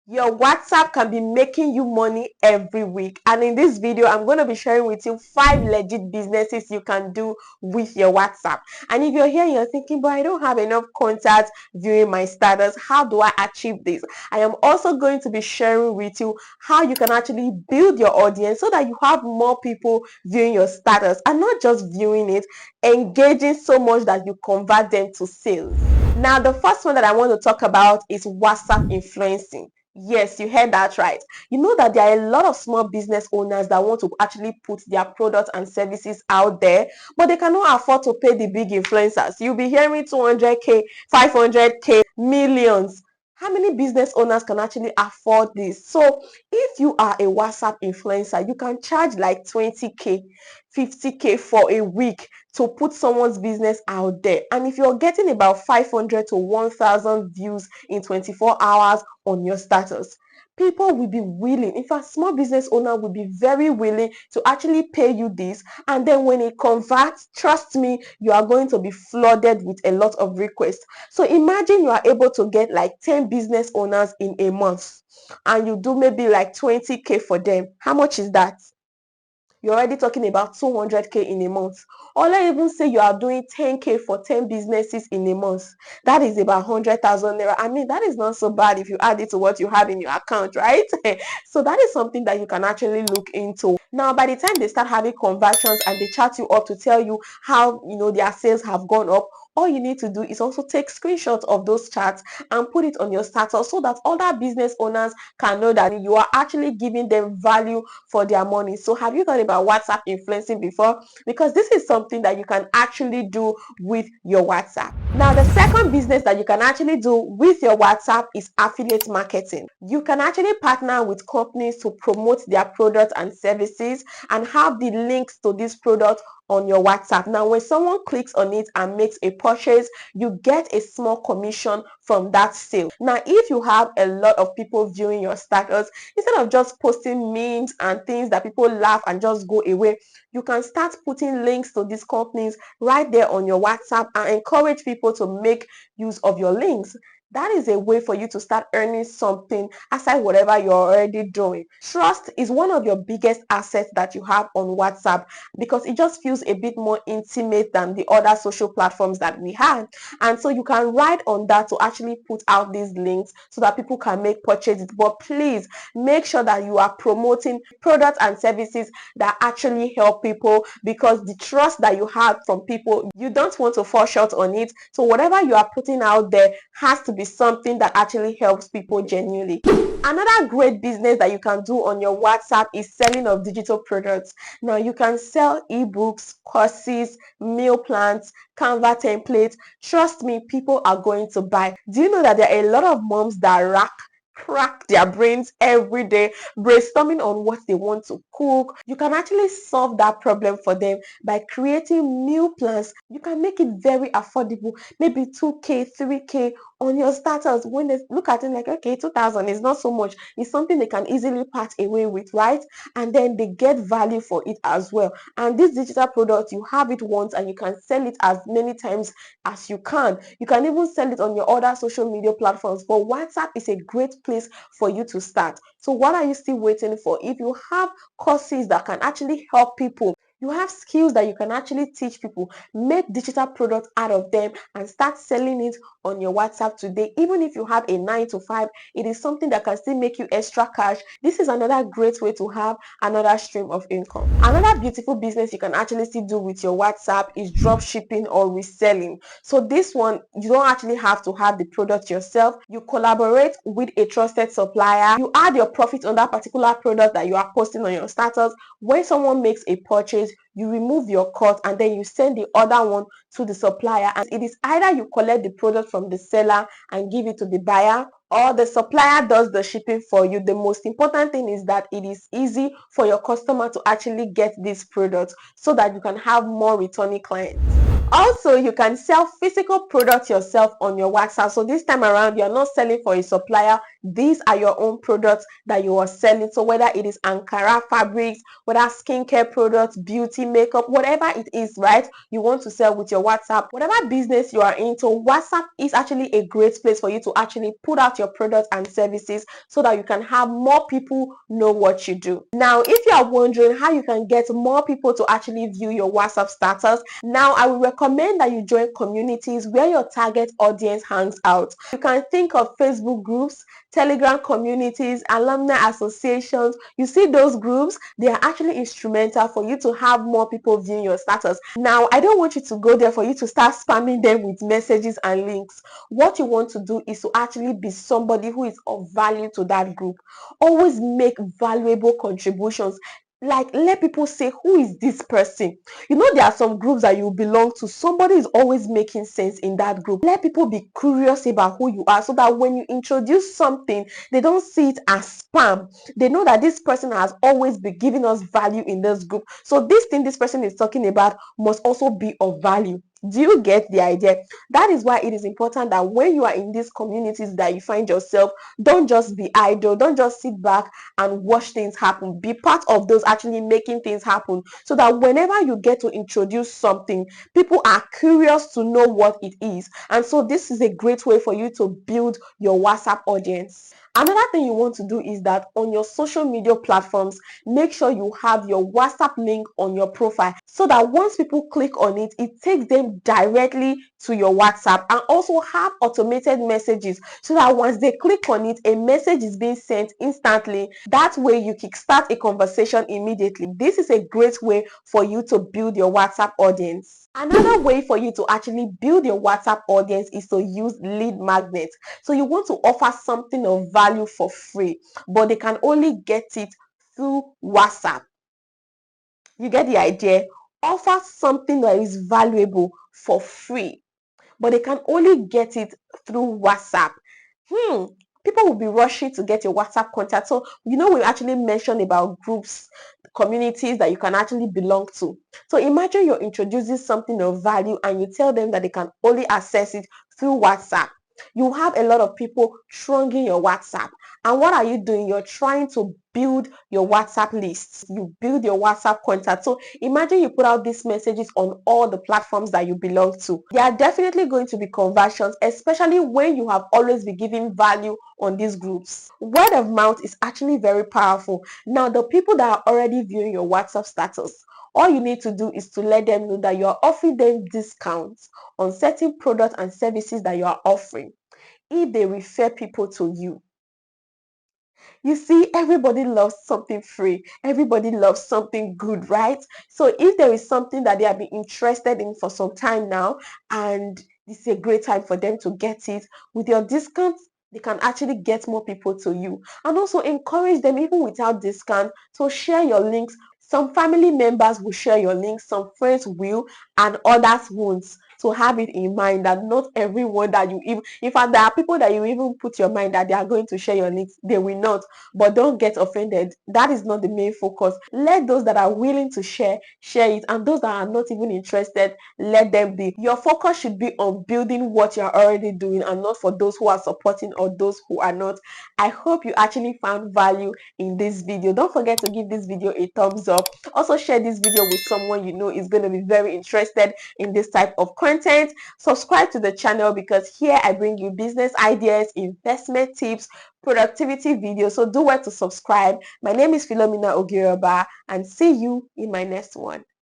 Your WhatsApp can be making you money every week, and in this video I'm going to be sharing with you 5 legit businesses you can do with your WhatsApp. And if you're here and you're thinking, but I don't have enough contacts viewing my status, how do I achieve this? I am also going to be sharing with you how you can actually build your audience so that you have more people viewing your status, and not just viewing it, engaging so much that you convert them to sales. Now, the first one that I want to talk about is WhatsApp influencing. Yes, you heard that right. You know that there are a lot of small business owners that want to actually put their products and services out there, but they cannot afford to pay the big influencers. You'll be hearing 200k, 500k, millions. How many business owners can actually afford this? So if you are a WhatsApp influencer, you can charge like 20k, 50k for a week to put someone's business out there. And if you're getting about 500 to 1000 views in 24 hours on your status, people will be willing, in fact small business owner will be very willing to actually pay you this. And then when it converts, trust me, you are going to be flooded with a lot of requests. So imagine you are able to get like 10 business owners in a month, and you do maybe like 20k for them. How much is that? You're already talking about 200k in a month. Or let's even say you are doing 10k for 10 businesses in a month. That is about 100,000 naira. I mean, that is not so bad if you add it to what you have in your account, right? So that is something that you can actually look into. Now, by the time they start having conversions and they chat you up to tell you how their sales have gone up, all you need to do is also take screenshots of those chats and put it on your status so that other business owners can know that you are actually giving them value for their money. So have you thought about WhatsApp influencing before? Because this is something that you can actually do with your WhatsApp. Now, the second business that you can actually do with your WhatsApp is affiliate marketing. You can actually partner with companies to promote their products and services and have the links to this product on your WhatsApp. Now, when someone clicks on it and makes a purchase, you get a small commission from that sale. Now, if you have a lot of people viewing your status, instead of just posting memes and things that people laugh and just go away, you can start putting links to these companies right there on your WhatsApp and encourage people to make use of your links. That is a way for you to start earning something aside whatever you're already doing. Trust is one of your biggest assets that you have on WhatsApp, because it just feels a bit more intimate than the other social platforms that we have. And so you can ride on that to actually put out these links so that people can make purchases. But please make sure that you are promoting products and services that actually help people, because the trust that you have from people, you don't want to fall short on it. So whatever you are putting out there has to be something that actually helps people genuinely. Another great business that you can do on your WhatsApp is selling of digital products. Now, you can sell ebooks, courses, meal plans, Canva templates. Trust me, people are going to buy. Do you know that there are a lot of moms that crack their brains every day brainstorming on what they want to cook? You can actually solve that problem for them by creating meal plans. You can make it very affordable, maybe 2k, 3k on your status. When they look at it like, okay, 2000 is not so much, it's something they can easily part away with, right? And then they get value for it as well. And this digital product, you have it once and you can sell it as many times as you can. You can even sell it on your other social media platforms, but WhatsApp is a great place for you to start. So what are you still waiting for? If you have courses that can actually help people, you have skills that you can actually teach people, make digital products out of them and start selling it on your WhatsApp today. Even if you have a 9 to 5, it is something that can still make you extra cash. This is another great way to have another stream of income. Another beautiful business you can actually still do with your WhatsApp is drop shipping or reselling. So this one, you don't actually have to have the product yourself. You collaborate with a trusted supplier. You add your profit on that particular product that you are posting on your status. When someone makes a purchase, you remove your cut and then you send the other one to the supplier. And it is either you collect the product from the seller and give it to the buyer, or the supplier does the shipping for you. The most important thing is that it is easy for your customer to actually get this product so that you can have more returning clients. Also, you can sell physical products yourself on your WhatsApp. So this time around, you're not selling for a supplier. These are your own products that you are selling. So whether it is Ankara fabrics, whether skincare products, beauty, makeup, whatever it is, right, you want to sell with your WhatsApp, whatever business you are into, WhatsApp is actually a great place for you to actually put out your products and services so that you can have more people know what you do. Now, if you are wondering how you can get more people to actually view your WhatsApp status, now I will recommend that you join communities where your target audience hangs out. You can think of Facebook groups, Telegram communities, alumni associations. You see those groups, they are actually instrumental for you to have more people viewing your status. Now, I don't want you to go there for you to start spamming them with messages and links. What you want to do is to actually be somebody who is of value to that group. Always make valuable contributions. Like, let people say, who is this person? You know, there are some groups that you belong to. Somebody is always making sense in that group. Let people be curious about who you are so that when you introduce something, they don't see it as spam. They know that this person has always been giving us value in this group. So this thing this person is talking about must also be of value. Do you get the idea? That is why it is important that when you are in these communities that you find yourself, don't just be idle. Don't just sit back and watch things happen. Be part of those actually making things happen so that whenever you get to introduce something, people are curious to know what it is. And so this is a great way for you to build your WhatsApp audience. Another thing you want to do is that on your social media platforms, make sure you have your WhatsApp link on your profile so that once people click on it, it takes them directly to your WhatsApp, and also have automated messages so that once they click on it, a message is being sent instantly. That way you kickstart a conversation immediately. This is a great way for you to build your WhatsApp audience. Another way for you to actually build your WhatsApp audience is to use lead magnets. So you want to offer something of value for free, but they can only get it through WhatsApp. You get the idea? Offer something that is valuable for free, but they can only get it through WhatsApp. People will be rushing to get your WhatsApp contact. So, you know, we actually mentioned about groups, communities that you can actually belong to. So imagine you're introducing something of value and you tell them that they can only access it through WhatsApp. You have a lot of people thronging your WhatsApp. And what are you doing? You're trying to build your WhatsApp lists. You build your WhatsApp contact. So imagine you put out these messages on all the platforms that you belong to. There are definitely going to be conversions, especially when you have always been giving value on these groups. Word of mouth is actually very powerful. Now, the people that are already viewing your WhatsApp status, all you need to do is to let them know that you are offering them discounts on certain products and services that you are offering if they refer people to you. You see, everybody loves something free. Everybody loves something good, right? So if there is something that they have been interested in for some time now, and this is a great time for them to get it, with your discounts, they can actually get more people to you. And also encourage them, even without discount, to share your links. Some family members will share your links, some friends will, and others won't. So have it in mind that not everyone that you even, in fact, there are people that you even put your mind that they are going to share your links, they will not. But don't get offended. That is not the main focus. Let those that are willing to share it, and those that are not even interested, let them be. Your focus should be on building what you're already doing and not for those who are supporting or those who are not. I hope you actually found value in this video. Don't forget to give this video a thumbs up. Also share this video with someone you know is going to be very interested in this type of content. Subscribe to the channel because here I bring you business ideas, investment tips, productivity videos. So do well to subscribe. My name is Philomena Ogiroba, and see you in my next one.